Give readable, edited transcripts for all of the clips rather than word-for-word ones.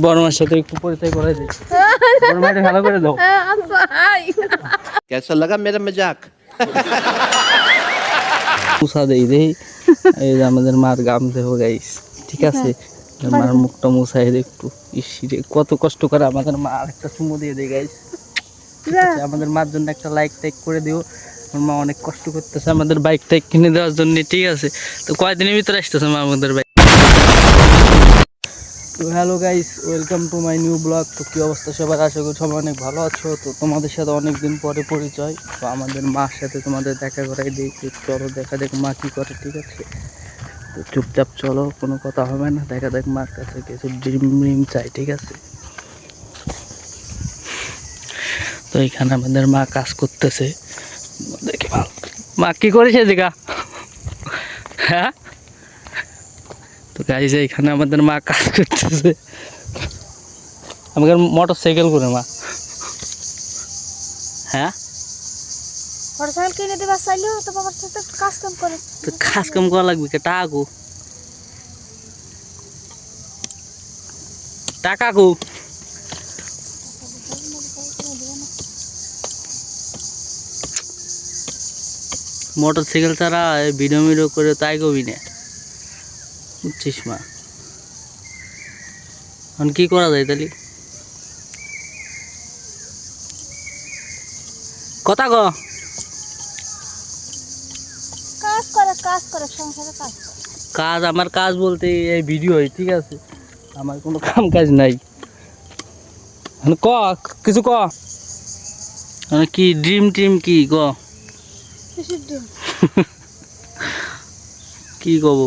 বড় মার সাথে একটু পরিচয় করাই দিই। বড় মাটা ভালো করে দাও। कैसा लगा मेरा मजाक? মুছা দেই দেই। এই যে আমাদের মার গাম দেহ গাইস, ঠিক আছে? মার মুখটা মুছাই দেই একটু। ইসিরে কত কষ্ট করে আমাদের মা, আরেকটা চুমু দিয়ে দেই গাইস, ঠিক আছে? আমাদের মার জন্য একটা লাইক টাইক করে দিও। আমার মা অনেক কষ্ট করতেছে আমাদের বাইক টাইক কিনে দেওয়ার জন্য, ঠিক আছে? তো কয়দিনের ভিতরে আসতেছে মা আমাদের বাইক। তো hello guys, welcome to my new blog. তো কী অবস্থা সবার? আশা করি সবাই অনেক ভালো আছো। তো তোমাদের সাথে অনেক দিন পরে পরিচয়। তো আমাদের মার সাথে তোমাদের দেখা করাই দিই। চলো দেখা দেখ মা কী করে, ঠিক আছে? তো চুপচাপ চলো, কোনো কথা হবে না। দেখা দেখ মার কাছে কিছু ড্রিম চাই, ঠিক আছে? তো এখানে আমাদের মা কাজ করতেছে, দেখি ভালো। মা কী করেছে দেখা? হ্যাঁ, তো গাইস এখানে আমাদের মা কাজ করতেছে। আমাকে মোটর সাইকেল করে মা। হ্যাঁ, মোটরসাইকেল কিনে দেবা চাইলেও তো বাবার সাথে কাজ কাম করে। তো কাজ কাম করা লাগবে কে? টাকা গো মোটর সাইকেল ছাড়া ভিডিও করে তাই কবি না, বুঝছিস মা? এখন কি করা যায় তাহলে? কথা ক। কাজ করে সংসারে কাজ করে। কাজ, আমার কাজ বলতে এই ভিডিও হয়, ঠিক আছে? আমার কোনো কাম কাজ নাই। এখন ক, কিছু ক। কি ড্রিম টিম কি ক? কিসের ডিম? কি কব?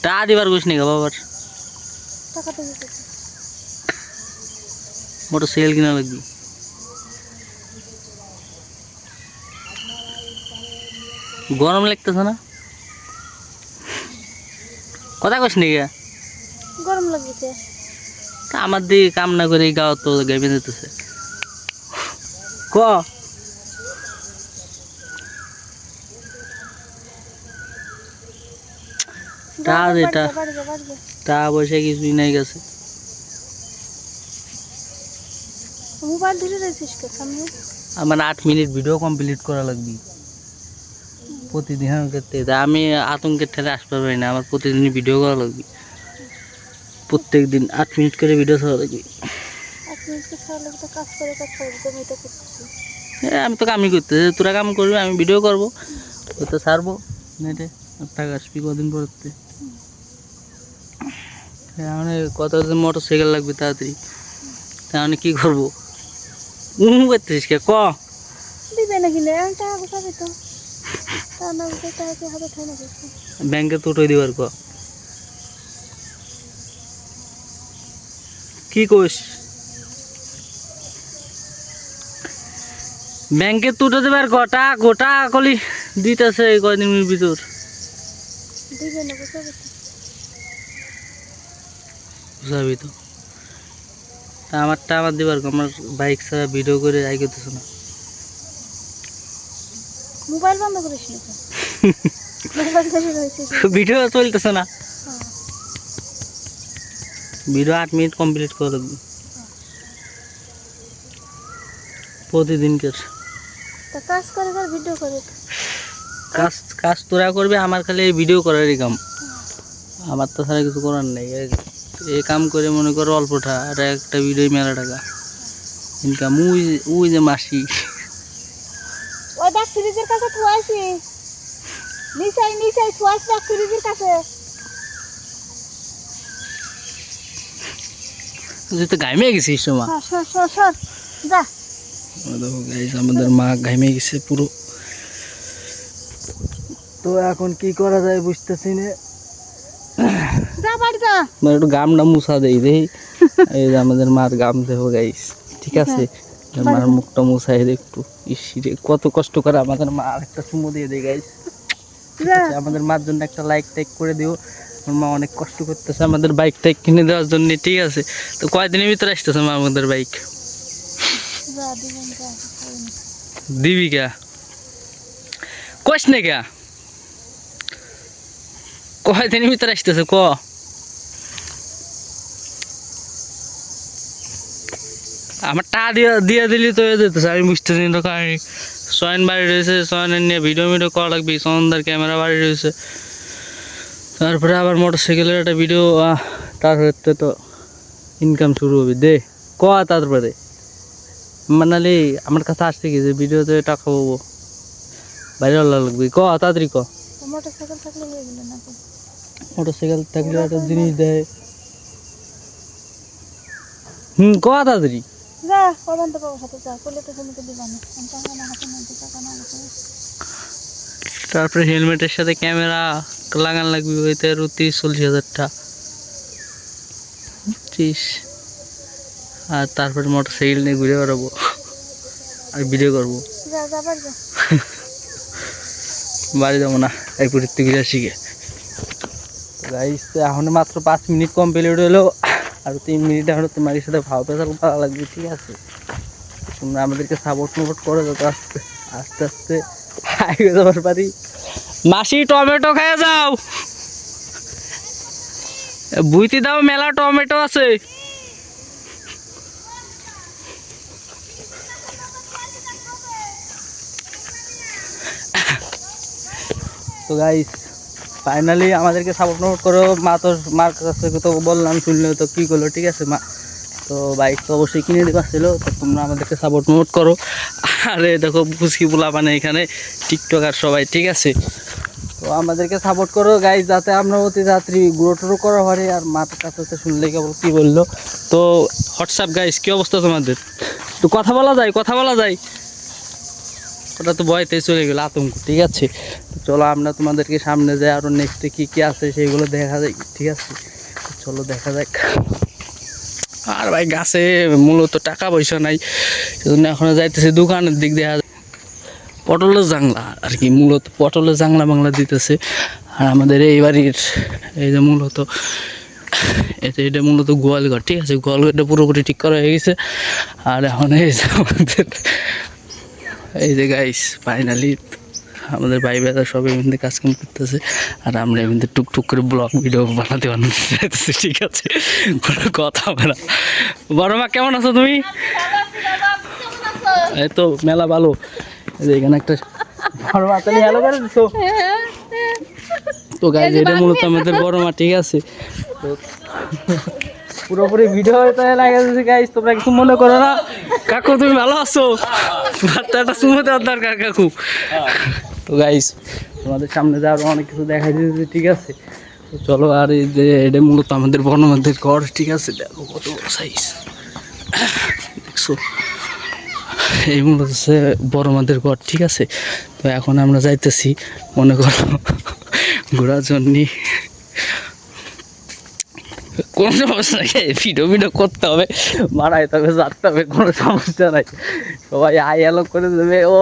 টা দিবার কইস নি বাবার? টাকা তো দিতে। মোটর সাইকেল কিনা লাগবে। গরম লাগতেছে না? কথা কইস নি গে? গরম লাগছে। আমার দিকে কাম না করে গাও তো গাইবে যেতেছে। ক। তা পয়সা কিছুই নাই গেছে। মোবাইল ধরে রেখেছিস কে সামনে? আমার 8 মিনিট ভিডিও কমপ্লিট করা লাগবে প্রতিদিন ক্ষেত্রে। আমি আতঙ্কের ঠেলে আসতে পারি না, আমার প্রতিদিন ভিডিও করা লাগবে। প্রত্যেক দিন 8 মিনিট করে ভিডিও ছাড়া লাগবে। কাজ করে আমি এটা করতেছি। হ্যাঁ, আমি তো কামই করতেছি, তোরা কাম করবি, আমি ভিডিও করবো, তো ছাড়বো নেটে। টাকা আসবি কদিন পরতে। মানে কত মোটর সাইকেল লাগবে তাড়াতাড়ি, তাহলে কি করবো? করতেছিস কে ক? দিবে না কিনে টাকা কোথায় তো? তা না বুঝে টাকা হাতে ঠাই না করছে। ব্যাংকে তো উঠে দিবার ক। কি কোস? ব্যাংকে তুলে দেবার কটা গোটা কলি দিতেছে কয়দিনের ভিতর। দিবে না কোথায়? বুঝাবি তো। আমারটা আমার দিবার, আমার বাইক ছাড়া ভিডিও করে আই করতেছে না। মোবাইল বন্ধ করিস না। ভিডিও চলতেছে না। ভিডিও 8 মিনিট কমপ্লিট করে লাগবে প্রতিদিনকার। কাজ করে ভিডিও করে। কাজ তোরা করবি, আমার খালি এই ভিডিও করারই কাম। আমার তো ছাড়া কিছু করার নেই। এই কাম করে মনে করো অল্পটা, আর একটা ভিডিও মেলা টাকা ইনকাম। ওই যে মাসি, ওই দেখ ফ্রিজের কাছে থুয়াইছি, নিচে থুয়াইছি দেখ ফ্রিজের কাছে। তুই তো ঘামে গেছিস মা। সর যা। দেখো গাইস, আমাদের মা ঘামে গেছে পুরো। তো এখন কি করা যায় বুঝতেছি না। যা বাড়ি যা। মানে একটু গামটা মুছা দেই দেই। এই যে আমাদের মার গাম দেহ গাইস, ঠিক আছে? মার মুখটা মুছাই দেই একটু। ইসিরে কত কষ্ট করে আমাদের মা, আরেকটা চুমু দিয়ে দেই গাইস, ঠিক আছে? আমাদের মার জন্য একটা লাইক টাইক করে দিও। আমার মা অনেক কষ্ট করতেছে আমাদের বাইক টাইক কিনে দেওয়ার জন্য, ঠিক আছে? তো কয়দিনের ভিতরে আসতেছে মা আমাদের বাইক? দিবি কে? কইস না কে? কয়দিনের ভিতরে আসতেছে ক? আমার টা দিয়ে দিয়ে দিলি তো যেতেছে আমি বুঝতেছি না কাহিনি সয়ন বাড়ি রয়েছে সয়নের নিয়ে ভিডিও ভিডিও করা লাগবে সয়নদার ক্যামেরা বাড়ি রয়েছে তারপরে আবার মোটর সাইকেলের একটা ভিডিও তারপরে তো ইনকাম শুরু হবে দে ক তারপরে মানালি আমার কাছে আসছে কি যে ভিডিওতে টাকা পাবো বাইরে লাগবে ক তাড়াতাড়ি ক মোটরসাইকেল থাকলে হয়ে গেল নাকি মোটর সাইকেল থাকলে একটা জিনিস দেয় ক তাড়াতাড়ি যা অবান্ত বাবুর সাথে যা করলে তো জমিতে দিবা না টাকা না হাতে মধ্যে টাকা না হাতে তারপরে হেলমেটের সাথে ক্যামেরা লাগান লাগবে ওইতে আরো 30-40 হাজার টাকা 30 আর তারপরে মোটর সাইকেল নিয়ে ঘুরে বেড়াবো আর ভিডিও করবো যা যা বাড়ি যা বাড়ি যাবো না এই প্রযুক্তি ঘুরে শিখে গাইস এখন মাত্র 5 মিনিট কমপ্লিট হলো আর 3 মিনিট এখন তোমার সাথে ভাও পেশাল করা লাগবে ঠিক আছে তোমরা আমাদেরকে সাপোর্ট করো যত আস্তে আস্তে আস্তে আগে যাবার পারি মাসি টমেটো খেয়ে যাও বুইতি দাও মেলা টমেটো আছে তো গাইস ফাইনালি আমাদেরকে সাপোর্ট করো মার কাছে তো বললাম শুনলে তো কী করলো ঠিক আছে মা তো বাইক তো অবশ্যই কিনে দিতে পারছিল তো তোমরা আমাদেরকে সাপোর্ট করো আরে দেখো ফুচকি পোলা মানে এখানে টিকটক আর সবাই ঠিক আছে তো আমাদেরকে সাপোর্ট করো গাইস যাতে আমরা অতি তাড়াতাড়ি গ্রো ট্রো করা পারি আর মার কাছে তো শুনলে কেবল কী বললো তো হোয়াটসঅ্যাপ গাইস কী অবস্থা তোমাদের তো কথা বলা যায় ওটা তো ভয়তে চলে গেলো আতঙ্ক ঠিক আছে তো চলো আমরা তোমাদেরকে সামনে যাই আরও নেক্সটে কী কী আছে সেইগুলো দেখা যায় ঠিক আছে তো চলো দেখা যাক আর ভাই গাছে মূলত টাকা পয়সা নাই সেজন্য এখনো যাইতেছে দোকানের দিক দেখা যায় পটলের জাংলা আর কি মূলত পটলের জাংলা বাংলা দিতেছে আর আমাদের এই বাড়ির এই যে মূলত এটা মূলত গোয়ালঘর ঠিক আছে গোয়ালঘরটা পুরোপুরি ঠিক করা হয়ে গেছে আর এখন এই যে আমাদের এই যে গাইস ফাইনালি আমাদের ভাই বেদা সব এমনি কাজকাম করতেছে আর আমরা এমনি টুকটুক করে ব্লগ ভিডিও বানাতে চাইতেছি ঠিক আছে কোনো কথা হবে না বড় মা কেমন আছো তুমি এই তো মেলা ভালো এই যে এখানে একটা বড় মা তাহলে হ্যালো করে দিছো তো গাইস এটা মূলত আমাদের বড় মা ঠিক আছে তো পুরোপুরি ভিডিও লাগাইছে গাইস তোমরা কিছু মনে করো না কাকু তুমি ভালো আছো বাচ্চাটা শুনে দেওয়ার দরকার কাকু তো গাইস তোমাদের সামনে যা আরো অনেক কিছু দেখা দিয়েছে ঠিক আছে তো চলো আর এই যে এটা মূলত আমাদের বর্ণমাদের ঘর ঠিক আছে দেখো কত বড় সাইজ দেখছো এই মূলত হচ্ছে বড়মাদের ঘর ঠিক আছে তো এখন আমরা যাইতেছি মনে করো ঘোরার জন্যে কোনো সমস্যা নাই ভিডিও করতে হবে মারাইতে হবে যাতে হবে কোনো সমস্যা নাই সবাই আই আলো করে দেবে ও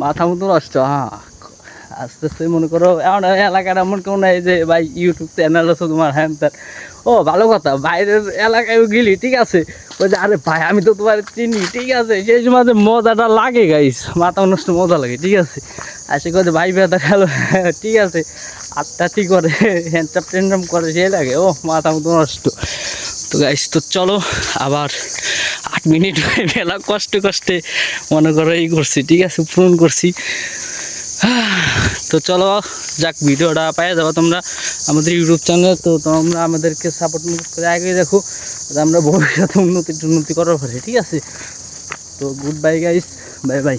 মাথা মতো নষ্ট হ্যাঁ আস্তে আস্তে মনে করো এমন এলাকার এমন কেউ নাই যে ভাই ইউটিউব চ্যানেল আছে তোমার হ্যান তার ও ভালো কথা বাইরের এলাকায় গেলি ঠিক আছে ওই যে আরে ভাই আমি তো তোমার চিনি ঠিক আছে সেই সময় যে মজাটা লাগে গাইস মাথা নষ্ট মজা লাগে ঠিক আছে আর সে কথা ভাই বেদা খেলো ঠিক আছে আটটাটি করে হ্যান্ডচাপ টেন্ডাম করে সেই লাগে ও মাথা মতো নষ্ট তো গাইস তো চলো আবার 8 মিনিট মেলা কষ্টে মনে করো এই করছি ঠিক আছে পূরণ করছি তো চলো যাক ভিডিওটা পাই যাবো তোমরা আমাদের ইউটিউব চ্যানেল তো তোমরা আমাদেরকে সাপোর্ট করে আগে দেখো আমরা ভবিষ্যতে উন্নতি করার পরে ঠিক আছে তো good bye guys bye bye